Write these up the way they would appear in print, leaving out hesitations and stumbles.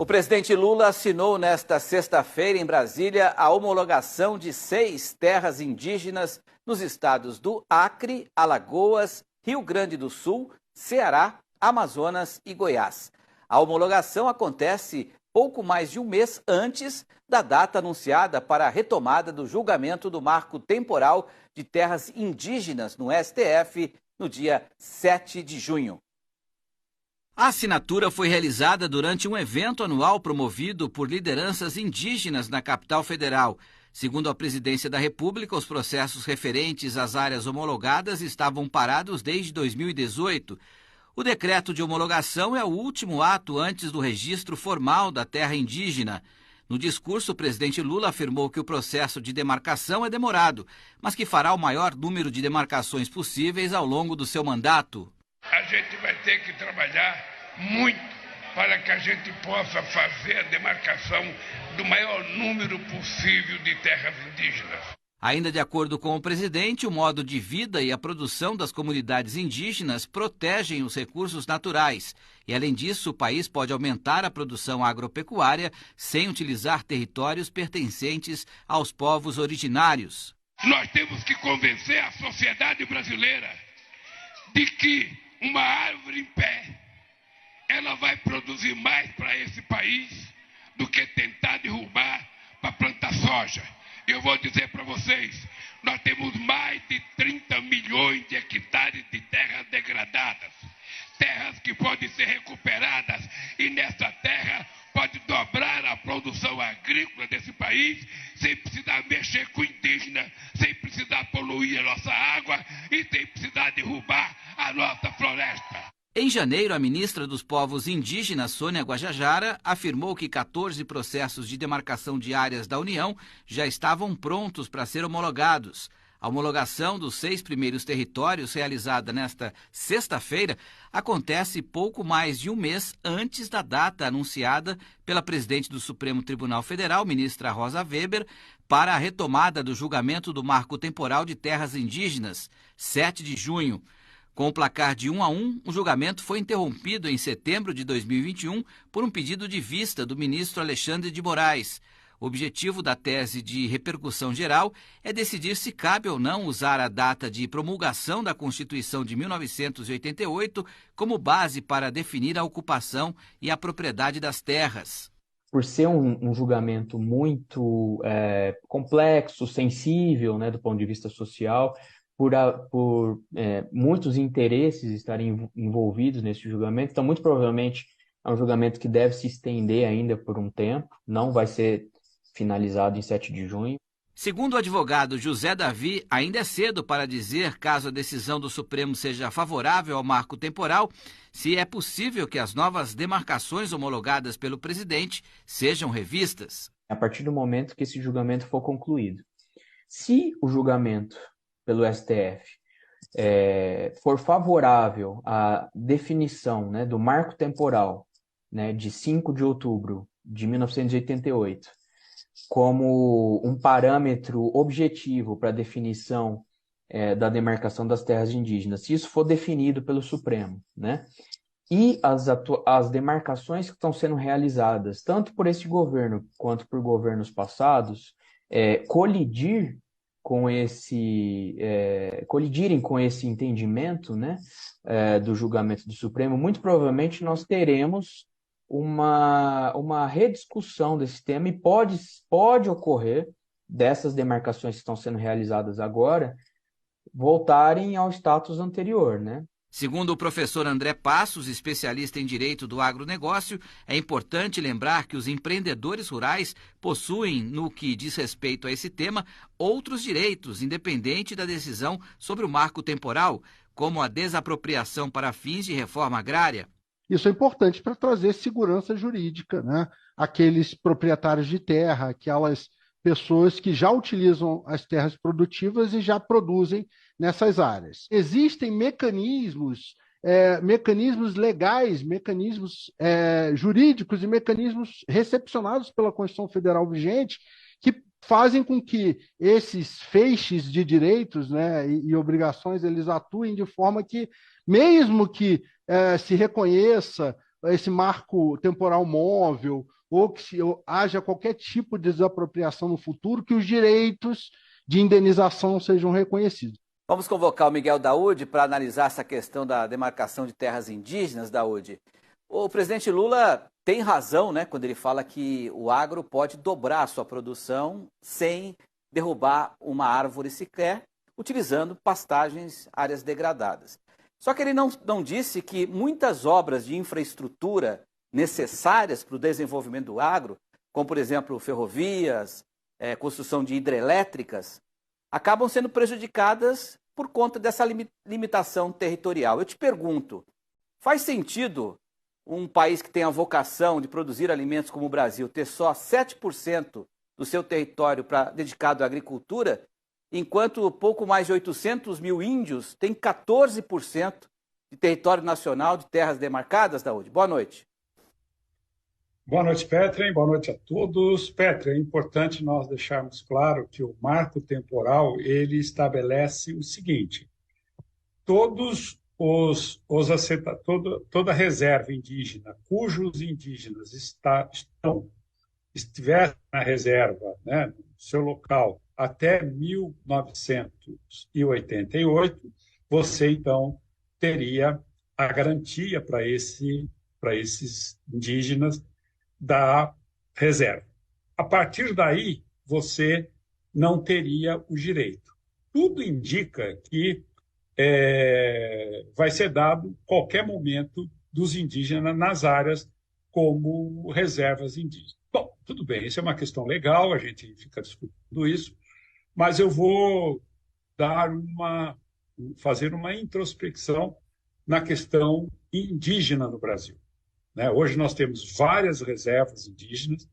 O presidente Lula assinou nesta sexta-feira em Brasília a homologação de 6 terras indígenas nos estados do Acre, Alagoas, Rio Grande do Sul, Ceará, Amazonas e Goiás. A homologação acontece pouco mais de um mês antes da data anunciada para a retomada do julgamento do marco temporal de terras indígenas no STF no dia 7 de junho. A assinatura foi realizada durante um evento anual promovido por lideranças indígenas na capital federal. Segundo a Presidência da República, os processos referentes às áreas homologadas estavam parados desde 2018. O decreto de homologação é o último ato antes do registro formal da terra indígena. No discurso, o presidente Lula afirmou que o processo de demarcação é demorado, mas que fará o maior número de demarcações possíveis ao longo do seu mandato. A gente vai ter que trabalhar muito para que a gente possa fazer a demarcação do maior número possível de terras indígenas. Ainda de acordo com o presidente, o modo de vida e a produção das comunidades indígenas protegem os recursos naturais. E, além disso, o país pode aumentar a produção agropecuária sem utilizar territórios pertencentes aos povos originários. Nós temos que convencer a sociedade brasileira de que uma árvore em pé, ela vai produzir mais para esse país do que tentar derrubar para plantar soja. Eu vou dizer para vocês, nós temos mais de 30 milhões de hectares de terras degradadas, terras que podem ser recuperadas e nessa terra pode dobrar a produção agrícola desse país sem precisar mexer com o indígena, sem precisar poluir a nossa água e sem precisar derrubar a nossa floresta. Em janeiro, a ministra dos Povos Indígenas, Sônia Guajajara, afirmou que 14 processos de demarcação de áreas da União já estavam prontos para ser homologados. A homologação dos 6 primeiros territórios, realizada nesta sexta-feira, acontece pouco mais de um mês antes da data anunciada pela presidente do Supremo Tribunal Federal, ministra Rosa Weber, para a retomada do julgamento do marco temporal de terras indígenas, 7 de junho. Com o placar de 1-1, o julgamento foi interrompido em setembro de 2021 por um pedido de vista do ministro Alexandre de Moraes. O objetivo da tese de repercussão geral é decidir se cabe ou não usar a data de promulgação da Constituição de 1988 como base para definir a ocupação e a propriedade das terras. Por ser um julgamento muito complexo, sensível, né, do ponto de vista social, por muitos interesses estarem envolvidos nesse julgamento, então muito provavelmente é um julgamento que deve se estender ainda por um tempo, não vai ser finalizado em 7 de junho. Segundo o advogado José Davi, ainda é cedo para dizer, caso a decisão do Supremo seja favorável ao marco temporal, se é possível que as novas demarcações homologadas pelo presidente sejam revistas. A partir do momento que esse julgamento for concluído. Se o julgamento pelo STF for favorável à definição, né, do marco temporal, né, de 5 de outubro de 1988, como um parâmetro objetivo para a definição da demarcação das terras indígenas, se isso for definido pelo Supremo, né, e as demarcações que estão sendo realizadas, tanto por esse governo quanto por governos passados, colidirem com esse entendimento, né, do julgamento do Supremo, muito provavelmente nós teremos uma rediscussão desse tema e pode ocorrer dessas demarcações que estão sendo realizadas agora voltarem ao status anterior, né? Segundo o professor André Passos, especialista em direito do agronegócio, é importante lembrar que os empreendedores rurais possuem, no que diz respeito a esse tema, outros direitos, independente da decisão sobre o marco temporal, como a desapropriação para fins de reforma agrária. Isso é importante para trazer segurança jurídica, né? Aqueles proprietários de terra, aquelas pessoas que já utilizam as terras produtivas e já produzem nessas áreas. Existem mecanismos legais, mecanismos jurídicos e mecanismos recepcionados pela Constituição Federal vigente que fazem com que esses feixes de direitos, né, e obrigações eles atuem de forma que, mesmo que se reconheça esse marco temporal móvel, ou que haja qualquer tipo de desapropriação no futuro, que os direitos de indenização sejam reconhecidos. Vamos convocar o Miguel Daúde para analisar essa questão da demarcação de terras indígenas, Daúde. O presidente Lula tem razão, né, quando ele fala que o agro pode dobrar a sua produção sem derrubar uma árvore sequer, utilizando pastagens, áreas degradadas. Só que ele não disse que muitas obras de infraestrutura necessárias para o desenvolvimento do agro, como, por exemplo, ferrovias, construção de hidrelétricas, acabam sendo prejudicadas por conta dessa limitação territorial. Eu te pergunto, faz sentido um país que tem a vocação de produzir alimentos como o Brasil ter só 7% do seu território dedicado à agricultura, enquanto pouco mais de 800 mil índios têm 14% de território nacional de terras demarcadas, Daúde? Boa noite. Boa noite, Petri. Boa noite a todos. Petri, é importante nós deixarmos claro que o marco temporal ele estabelece o seguinte: toda reserva indígena cujos indígenas estiverem na reserva, né, no seu local até 1988, você então teria a garantia para esses indígenas da reserva. A partir daí, você não teria o direito. Tudo indica que vai ser dado qualquer momento dos indígenas nas áreas como reservas indígenas. Bom, tudo bem, isso é uma questão legal, a gente fica discutindo isso, mas eu vou fazer uma introspecção na questão indígena no Brasil. Hoje nós temos várias reservas indígenas,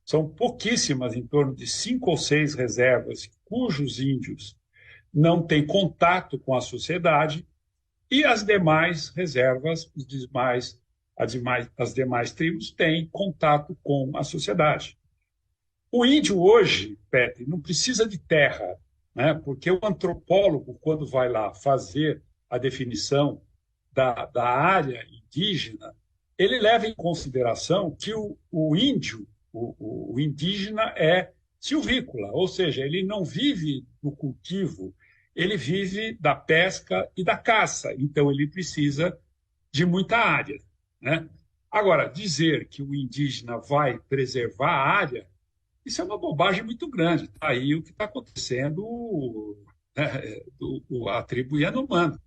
são pouquíssimas, em torno de 5 ou 6 reservas cujos índios não têm contato com a sociedade, e as demais reservas, as demais tribos têm contato com a sociedade. O índio hoje, Petri, não precisa de terra, né? Porque o antropólogo, quando vai lá fazer a definição da área indígena, ele leva em consideração que o índio, o indígena é silvícola, ou seja, ele não vive do cultivo, ele vive da pesca e da caça, então ele precisa de muita área, né? Agora, dizer que o indígena vai preservar a área, isso é uma bobagem muito grande. Está aí o que está acontecendo, né, a tribo Yanomami,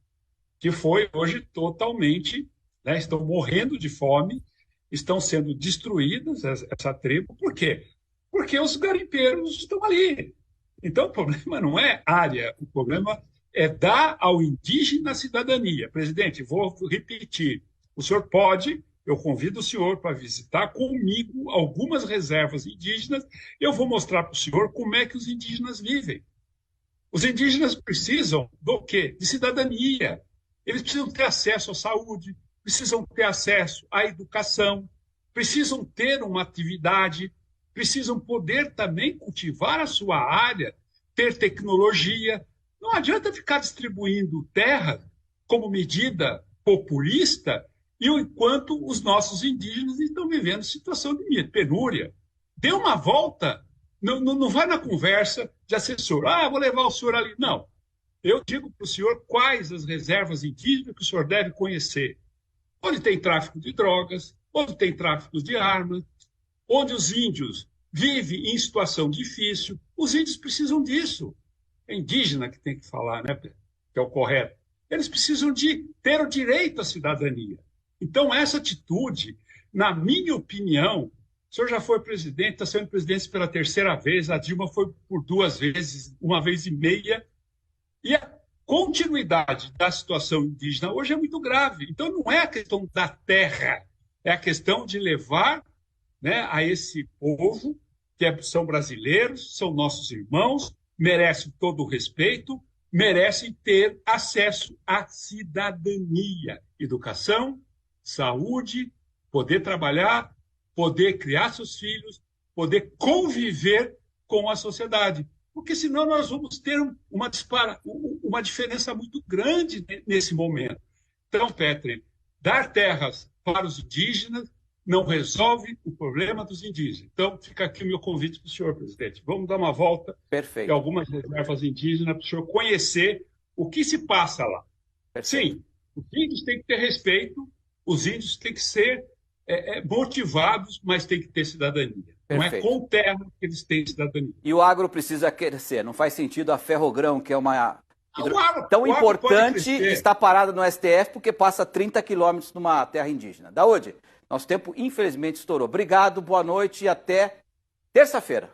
que foi hoje totalmente, né, estão morrendo de fome, estão sendo destruídas, essa tribo. Por quê? Porque os garimpeiros estão ali. Então, o problema não é área, o problema é dar ao indígena cidadania. Presidente, vou repetir, o senhor pode, eu convido o senhor para visitar comigo algumas reservas indígenas, eu vou mostrar para o senhor como é que os indígenas vivem. Os indígenas precisam do quê? De cidadania. Eles precisam ter acesso à saúde, precisam ter acesso à educação, precisam ter uma atividade, precisam poder também cultivar a sua área, ter tecnologia. Não adianta ficar distribuindo terra como medida populista, e enquanto os nossos indígenas estão vivendo situação de penúria. Dê uma volta, não vai na conversa de assessor. Vou levar o senhor ali. Não. Eu digo para o senhor quais as reservas indígenas que o senhor deve conhecer. Onde tem tráfico de drogas, onde tem tráfico de armas, onde os índios vivem em situação difícil. Os índios precisam disso. É indígena que tem que falar, né, que é o correto. Eles precisam de ter o direito à cidadania. Então, essa atitude, na minha opinião, o senhor já foi presidente, está sendo presidente pela 3ª vez, a Dilma foi por 2 vezes, 1 vez e meia, e a continuidade da situação indígena hoje é muito grave. Então, não é a questão da terra, é a questão de levar, né, a esse povo, que são brasileiros, são nossos irmãos, merecem todo o respeito, merecem ter acesso à cidadania, educação, saúde, poder trabalhar, poder criar seus filhos, poder conviver com a sociedade. Porque senão nós vamos ter uma diferença muito grande nesse momento. Então, Petri, dar terras para os indígenas, não resolve o problema dos indígenas. Então, fica aqui o meu convite para o senhor, presidente. Vamos dar uma volta Perfeito. em algumas reservas indígenas para o senhor conhecer o que se passa lá. Perfeito. Sim, os índios têm que ter respeito, os índios têm que ser motivados, mas têm que ter cidadania. Perfeito. Não é com terra que eles têm cidadania. E o agro precisa crescer. Não faz sentido a Ferrogrão, que é uma tão o agro importante, estar parada no STF porque passa 30 quilômetros numa terra indígena. Daúde, nosso tempo infelizmente estourou. Obrigado, boa noite e até terça-feira.